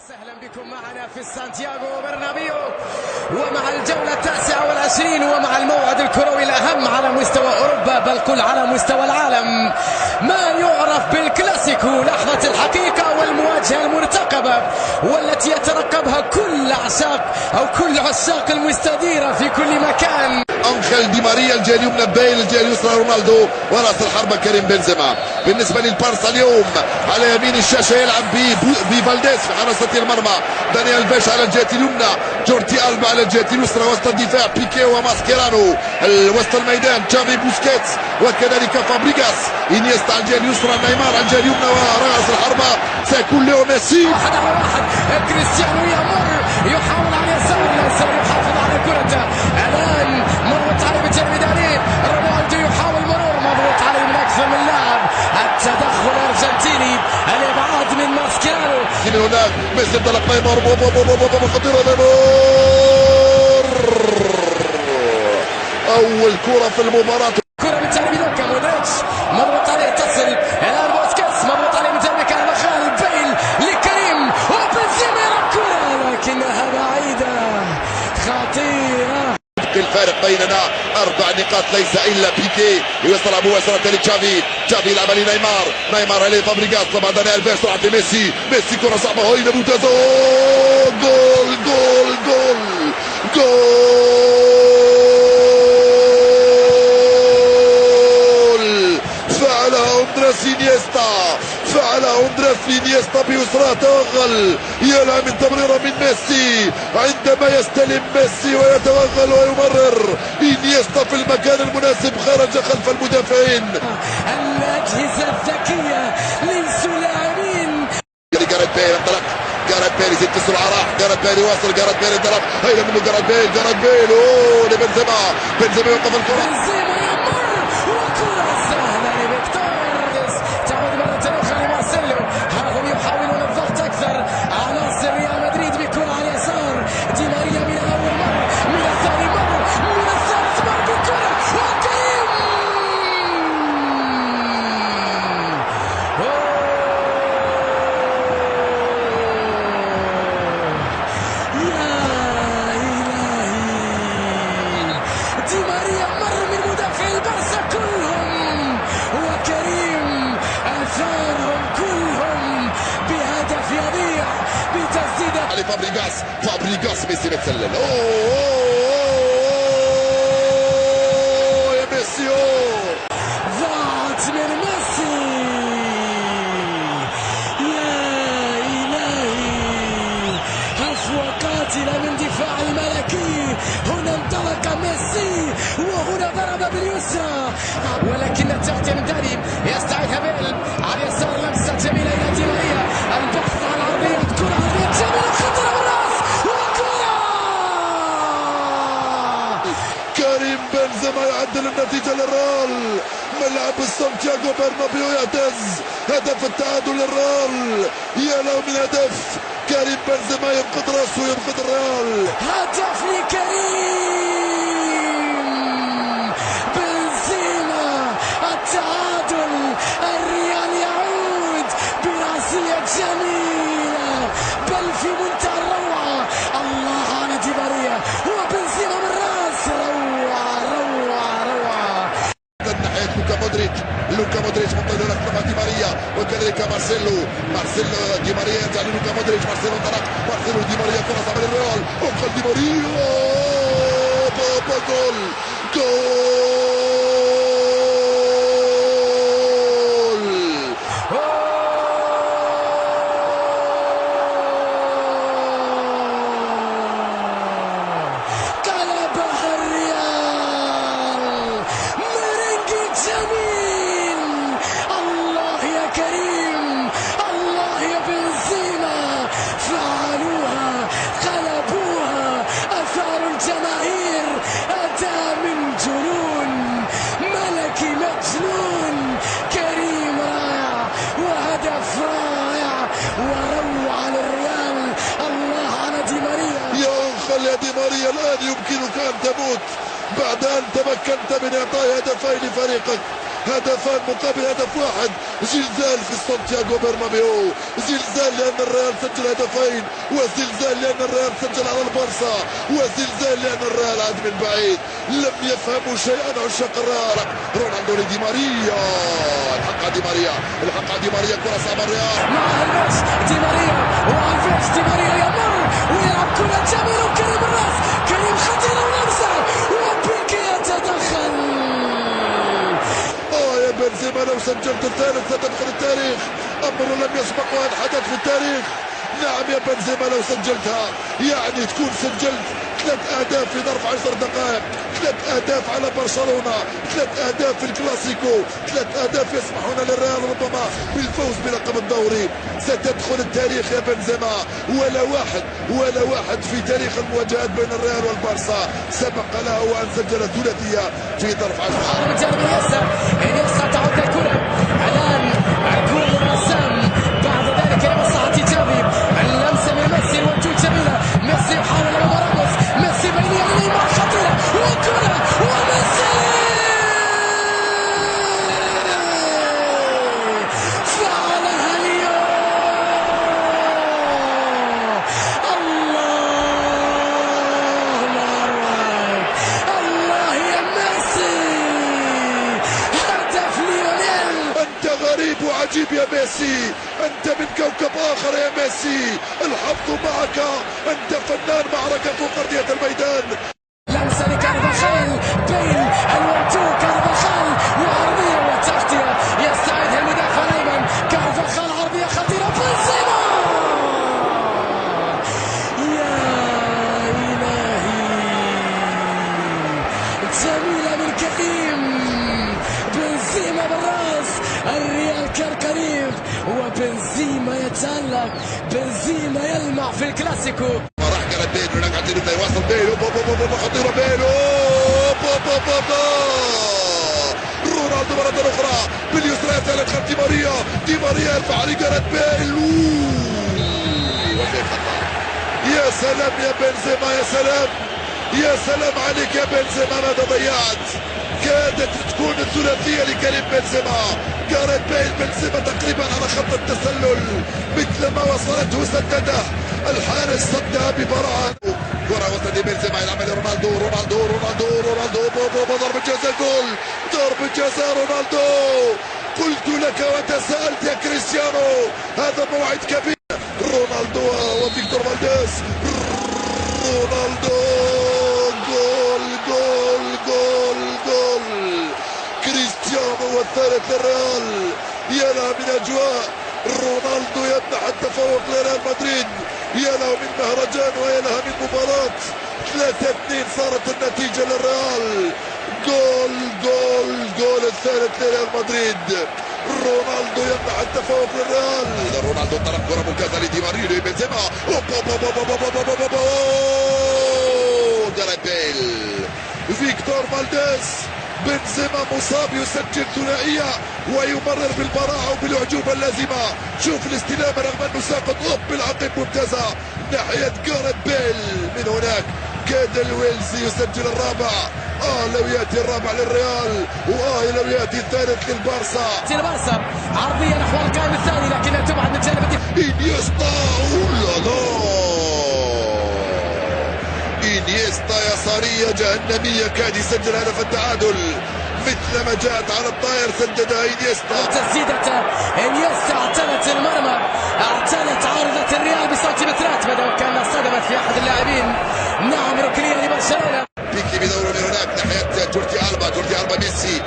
وسهلا بكم معنا في سانتياغو برنابيو ومع الجولة 29 ومع الموعد الكروي الأهم على مستوى أوروبا بل كل على مستوى العالم، ما يعرف بالكلاسيكو، لحظة الحقيقة والمواجهة المرتقبة والتي يترقبها كل عشاق المستديرة في كل مكان. أنخيل دي ماريا الجهة اليمنى، بيل الجهة اليسرى رونالدو، ورأس الحربة كريم بنزيما. بالنسبة للبارسا اليوم على يمين الشاشة يلعب بفالديز في حراسة المرمى، دانيال فيش على الجهة اليمنى، جورتي ألبا على الجهة اليسرى، وسط الدفاع بيكي وماسكيرانو، وسط الميدان تشافي بوسكيتس وكذلك فابريغاس، إنيستا على الجهة اليسرى، نيمار على الجهة اليمنى، ورأس الحربة سيكون ليو ميسي. 1 على 1 كريستيانو يمر يحاول على اليسار، سيحافظ على كرته الآن، مرت عليه بالجانب اليمين، رونالدو يحاول مرور، مضغوط عليه من أكثر من لاعب، التدخل الأرجنتيني، الإبعاد من ماسكيرانو. من هناك ميسي انطلق، نيمار خطيرة، نيمار أول كرة في المباراة، كرة من جانب لوكا مودريتش، مضغوط عليه، تصل الآن بوسكيتس، مضغوط عليه من جانب كارفاخال، بيل لكريم وبنزيما الكرة لكنها بعيدة خطيرة. الفارق بيننا 4 نقاط، ليس الا بيكي يوصل مباشره لتشافي، تشافي يلعب لنيمار، نيمار عليه فابريغاس، طبعا دانيال فيش سرعه ميسي، ميسي كره صعبه هنا ممتازه، جول جول جول جول، فعلها أندريس إنيستا، فعلها أندريس إنيستا بيسرى، توغل، يلعب من تمريرة من ميسي، عندما يستلم ميسي ويتوغل ويمرر إنيستا في المكان المناسب، خرج خلف المدافعين. الأجهزة الذكية ليسوا لاعبين. جاريث بيل انطلق، جاريث بيل يزيد في السرعة، راح جاريث بيل يواصل، جاريث بيل انطلق، هيدا منه جاريث بيل اوه لبنزيما، بنزيما يوقف الكرة، بنزيما يمر وكرة سهلة لفيكتور، تعود مرة أخرى لمارسيلو، ها هم يحاولون الضغط أكثر على ريال مدريد بكرة على اليسار، دي ماريا من أول مرة، من الثاني مرة، من الثالث مرة بكرة وكريم. دي ماريا مر من مدافعي البارسا كلهم، وكريم أثارهم كلهم بهدف يضيع بتسديدة علي فابريغاس ميسي بتسلل، يا ميسي ضاعت من ميسي، يا إلهي، هفوة قاتلة من دفاع الملكي، هنا انطلق ميسي وهنا ضرب باليسرى، ولكن التغطية من داري يستعيدها بيل على اليسار، لمسة جميلة إلى دي ماريا، البحث عن عرضية، كرة عرضية جميلة خطرة بالراس وكرة. كريم بنزيما يعدل النتيجة للريال، ملعب سانتياغو برنابيو يهتز، هدف التعادل للريال، يا له من هدف، كريم بنزيما ينقذ راسه، ينقذ الريال، هدف لكريم بنزيما، التعادل، الريال يعود براسية جميلة بل في منتهى الروعة، الله على دي ماريا وبنزيما من راس، روعة روعة روعة. ناحية لوكا مودريتش منطلق لك دي ماريا، وكذلك مارسيلو دي ماريا يرجع للوكا مودريتش، مارسيلو انطلق، مارسيلو دي ماريا، كرة صعبة للريال، انقل دي ماريا، بابا جول قلبها الريال، مرنجي جميل، الله يا كريم، الله يا بنزيما، فعلوها، قلبوها، أثاروا الجماهير، أداء من جنون، ملكي مجنون، كريم رائع وهدف رائع وروعة للريال، الله على دي ماريا. يا أنخل يا دي ماريا، الآن يمكنك أن تموت بعد أن تمكنت من إعطاء هدفين لفريقك هدفان مقابل هدف واحد. زلزال في سانتياغو برنابيو، زلزال لأن الريال سجل هدفين، وزلزال لأن الريال سجل على البارسا، وزلزال لأن الريال عاد من بعيد. لم يفهموا شيئا عشاق الريال. رونالدو لدي ماريا، الحق دي ماريا، الحق دي ماريا، كرة صعبة الريال مع الفيش دي ماريا، والفيش دي ماريا يمر ويلعب كرة جميلة وكريم الراس، كريم خطيرة ولمسة وبيكي يتدخل. يا بنزيما لو سجلت الثالث ستدخل التاريخ، أمر لم يسبق وأن حدث في التاريخ. نعم يا بنزيما لو سجلتها يعني تكون سجلت 3 أهداف في ظرف 10 دقائق، 3 أهداف على برشلونة، 3 أهداف في الكلاسيكو، 3 أهداف يسمحون للريال ربما بالفوز بلقب الدوري. ستدخل التاريخ يا بنزيما، ولا واحد في تاريخ المواجهات بين الريال والبارسا سبق له وأن سجل ثلاثية في ظرف 10. من جانب إنيستا تعود الكرة الآن، الكرة للرسام، بعد ذلك لمصلحة جافي، اللمسة من ميسي والوجود جميلة، ميسي يحاول أمام راموس، ميسي بين يديه مع خطيرة وكرة وميسي فعلها اليوم. الله يا ميسي، هدف ليونيل. أنت غريب وعجيب يا ميسي، أنت من كوكب آخر يا ميسي، الحظ معك، أنت فنان معركة فوق أرضية الميدان. لمسة لكارفاخال بين الوانتو، كارفاخال وعرضية وتغطية يستعيدها المدافع الأيمن، كارفاخال عرضية خطيرة، بنزيما يا إلهي، جميلة من كريم، بنزيما بالراس، الريال كان قريب وبنزيما يتألق، بنزيما يلمع في الكلاسيكو. راح قرب بيل هناك عشان يبدا يواصل بيل، خطيره بيل، رونالدو مرة أخرى باليسرى يسأل خلف دي ماريا يرفع عليه جاريث بيل، وفي خطأ. يا سلام يا بنزيما، يا سلام عليك يا بنزيما، ماذا ضيعت؟ كادت تكون الثلاثية لكريم بنزيما، جاريث بيل، بنزيما تقريبا على خط التسلل، مثل ما وصلته سدده، الحارس صدها ببراعة. كرة وسط بنزيما يلعب لرونالدو، رونالدو ضربة جزاء، جول، ضربة جزاء رونالدو. قلت لك وتساءلت يا كريستيانو، هذا موعد كبير. رونالدو وفيكتور فالديز، رونالدو، جول جول جول جول، كريستيانو والثالث للريال. يا لها من اجواء، رونالدو يمنح التفوق لريال مدريد، يا له من مهرجان ويا لها من مباراة. 3-2 صارت النتيجة للريال، جول الثالث لريال مدريد. رونالدو يمنح التفوق للريال. رونالدو طلب كرة ممتازة لدي ماريا لبنزيما، جاريث بيل، فيكتور فالديز، بنزيما مصاب يسجل ثنائية ويمرر بالبراعة وبالأعجوبة اللازمة. شوف الاستلام رغم أنه ساقط بالعقب، ممتازة ناحية جاريث بيل. من هناك كاد الويلزي يسجل الرابع. لو يأتي الرابع للريال، لو يأتي الثالث للبارسا. عرضية نحو القائم الثاني لكنها تبعد من جانب إنيستا، إنيستا يسارية جهنمية، كاد يسجل هدف التعادل مثلما جاءت على الطائر، سددها إنيستا. تسديدة إنيستا اعتلت المرمى، اعتلت عارضة الريال بسنتيمترات، بدأ وكأنها صدمت في أحد اللاعبين. نعم، ركنية لبرشلونة. بيكي بدور من هناك ناحية جوردي ألبا، ميسي،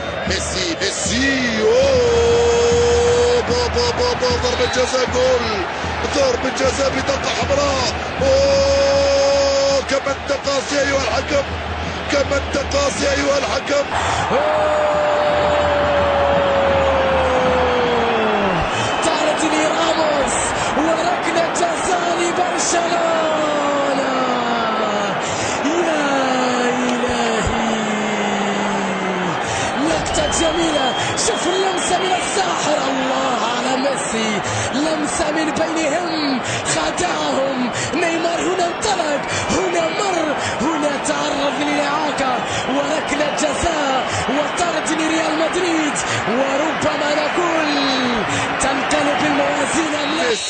ضربة جزاء، جول، ضربة جزاء بطاقة حمراء. كما انت قاسي أيها الحكم، طارت لي راموس وركلة جزاء لبرشلونة. يا إلهي، لقطة جميلة، شوف اللمسة من الساحر، الله على ميسي، لمسة من بينهم خدعهم. نيمار هنا انطلق، هنا مر، هنا تعرض للإعاقة وركلة جزاء وطرد